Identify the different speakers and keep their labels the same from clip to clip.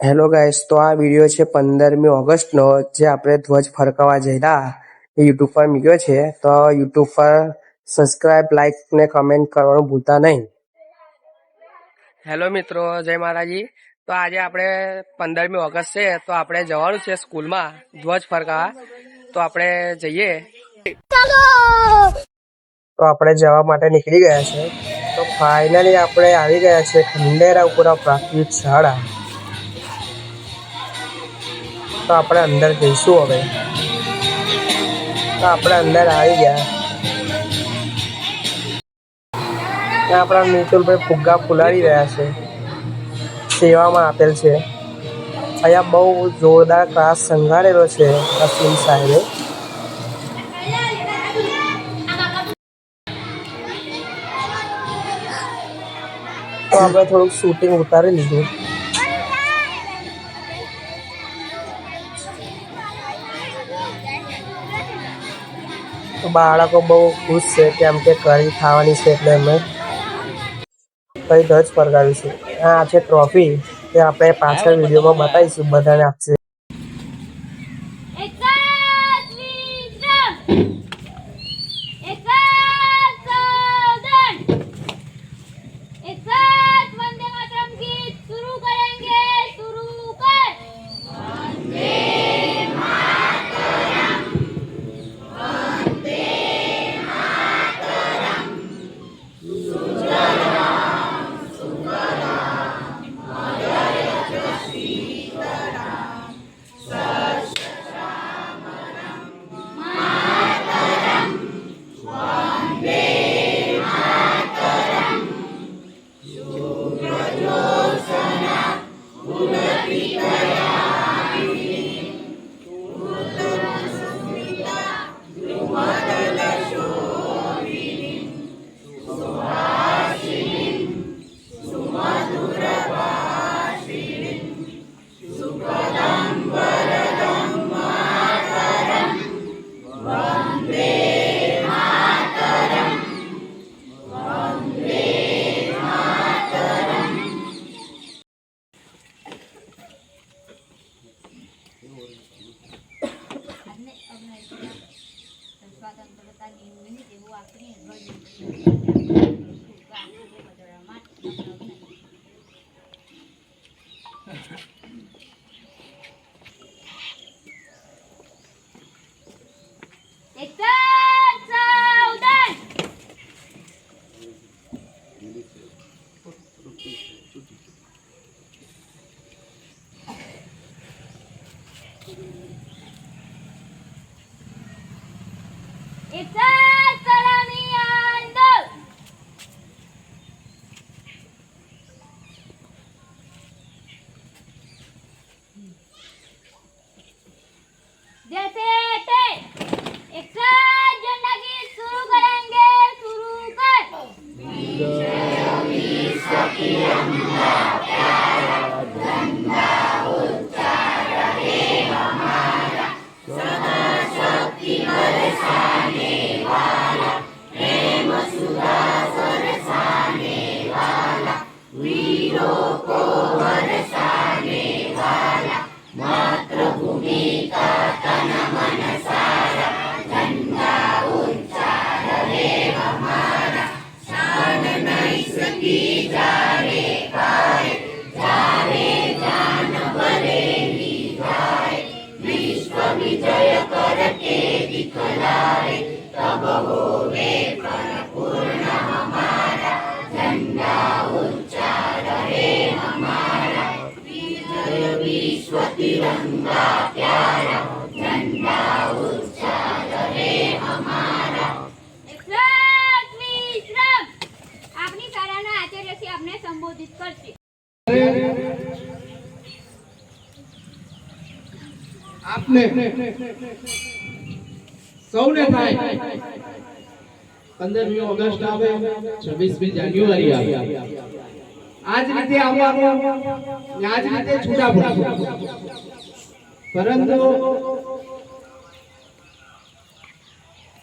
Speaker 1: Hello guys, તો આ video છે 15મી ઓગસ્ટનો, જે આપણે ધ્વજ ફરકાવવા જઈલા એ યુટ્યુબ પર મૂક્યો છે. તો યુટ્યુબ પર સબસ્ક્રાઇબ, લાઇક ને કમેન્ટ કરવાનું ભૂલતા નહીં. હેલો મિત્રો, જય માતાજી. તો આજે આપણે 15મી ઓગસ્ટ છે, તો આપણે જવાનું છે સ્કૂલમાં ધ્વજ ફરકાવવા. તો આપણે જઈએ. તો આપણે જવા માટે નીકળી ગયા છે. તો ફાઇનલી આપણે આવી ગયા છે ખંડેરા ઉપર પ્રાથમિક શાળા. તો આપણે અંદર જઈશું હવે. તો આપણે અંદર આવી ગયા. ત્યાં આપણા મિતુલભાઈ ફુગ્ગા ફુલાવી રહ્યા છે, સેવામાં આપેલ છે. અહીંયા બહુ જોરદાર ક્લાસ સંઘારેલો છે અસીમ સાહેબે. તો આપણે થોડુંક શૂટિંગ ઉતારી લીધું. તો બાળકો બહુ ખુશ છે, કેમ કે કરી ખાવાની છે એટલે અમે કઈ ધ્વજ ફરકાવીશું. આ છે ટ્રોફી, તે આપણે પાછળ વિડીયોમાં બતાવીશું, બધાને આપશે.
Speaker 2: આપને સૌને થાય 15મી ઓગસ્ટ આવે, 26મી જાન્યુઆરી આવે, આજ રીતે આવવાનું, આજ રીતે છૂટા પડશું. પરંતુ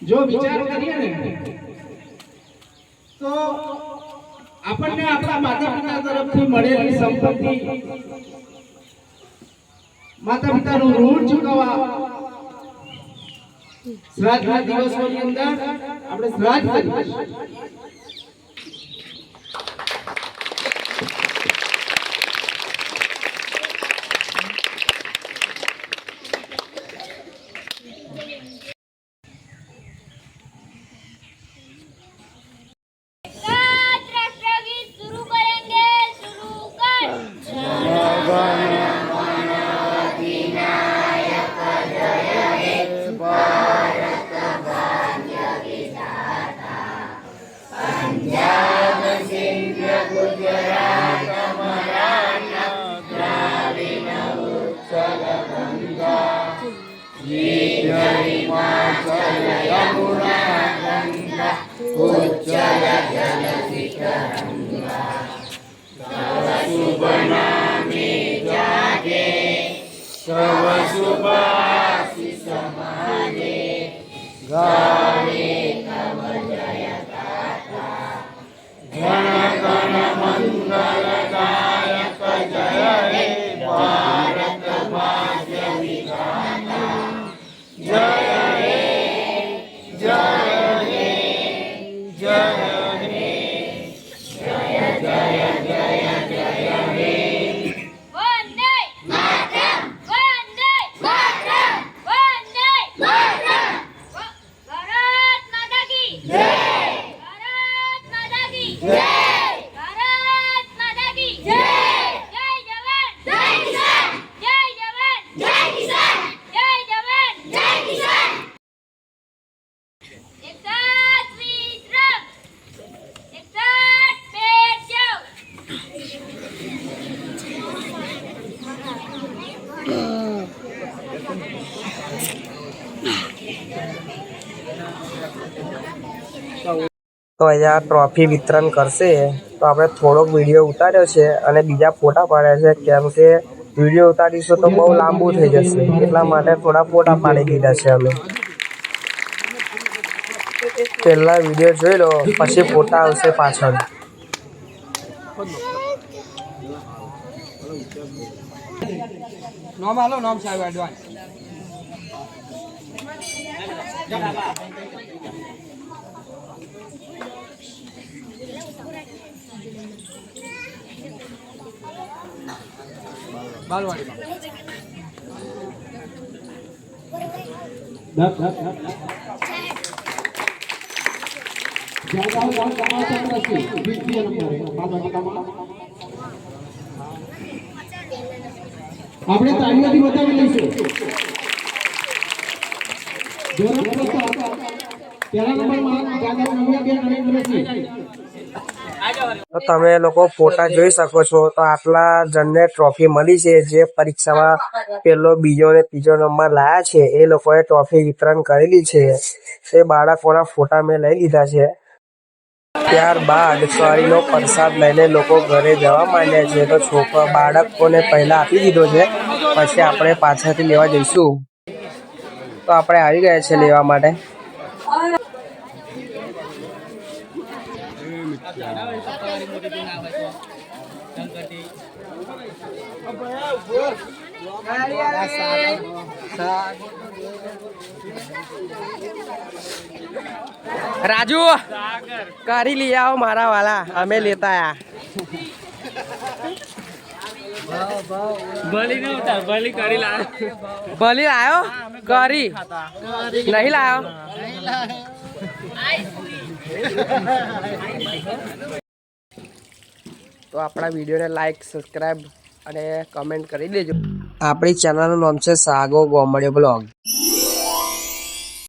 Speaker 2: જો વિચાર કરીએ ને તો આપણને આપણા માતા પિતા તરફથી મળેલી સંપત્તિ માતા પિતાનું ઋણ ચૂકવવા શ્રાદ્ધના દિવસોની અંદર આપણે શ્રાદ્ધ કરીએ છીએ.
Speaker 3: राष्ट्रगीत शुरू करेंगे. शुरू कर. वंदे मातरम. वंदे मातरम. वंदे मातरम. भारत माता की जय. भारत माता की जय. भारत माता की जय. जय जवान जय किसान. जय जवान जय किसान. जय जवान जय किसान. एक साथ विश्राम. एक साथ बैठ जाओ.
Speaker 1: તો અહીંયા ટ્રોફી વિતરણ કરશે તો આપણે થોડોક વિડીયો ઉતાર્યો છે અને બીજા ફોટા પાડ્યા છે કેમ કે વિડીયો ઉતારીશું તો બહુ લાંબુ થઈ જશે એટલા માટે થોડા ફોટા પાડી દીધા છે અમે. પહેલા વિડીયો જોઈ લો પછી ફોટા આવશે પાછળ.
Speaker 4: નામ આલો નામ સાહેબ એડવાન્સ બાલવાડી
Speaker 2: આપણે તાળીઓથી બતાવી લઈશું. પહેલા નંબરમાં દાદા નવ્યાબેન નરેન્દ્રસિંહ.
Speaker 1: તો તમે લોકો ફોટા જોઈ શકો છો તો આટલા જણને ટ્રોફી મળી છે જે પરીક્ષામાં પહેલો બીજો અને ત્રીજો નંબર લાયા છે એ લોકોએ ટ્રોફી વિતરણ કરેલી છે. એ બાળકોના ફોટા મેં લઈ લીધા છે. ત્યારબાદ કઢીનો પ્રસાદ લઈને લોકો ઘરે જવા માંડ્યા છે. તો બાળકોને પહેલા આપી દીધો છે પછી આપણે પાછળથી લેવા જઈશું. તો આપણે આવી ગયા છે લેવા માટે. રાજુ કરી લઈ આવો મારા વાલા અમે લેતા આયા. ભલી લાયો કરી નહીં લાયો. તો આપણા વિડીયોને લાઈક સબસ્ક્રાઈબ અને કમેન્ટ કરી દેજો. આપણી ચેનલનું નામ છે સાગો ગોમડિયો બ્લોગ.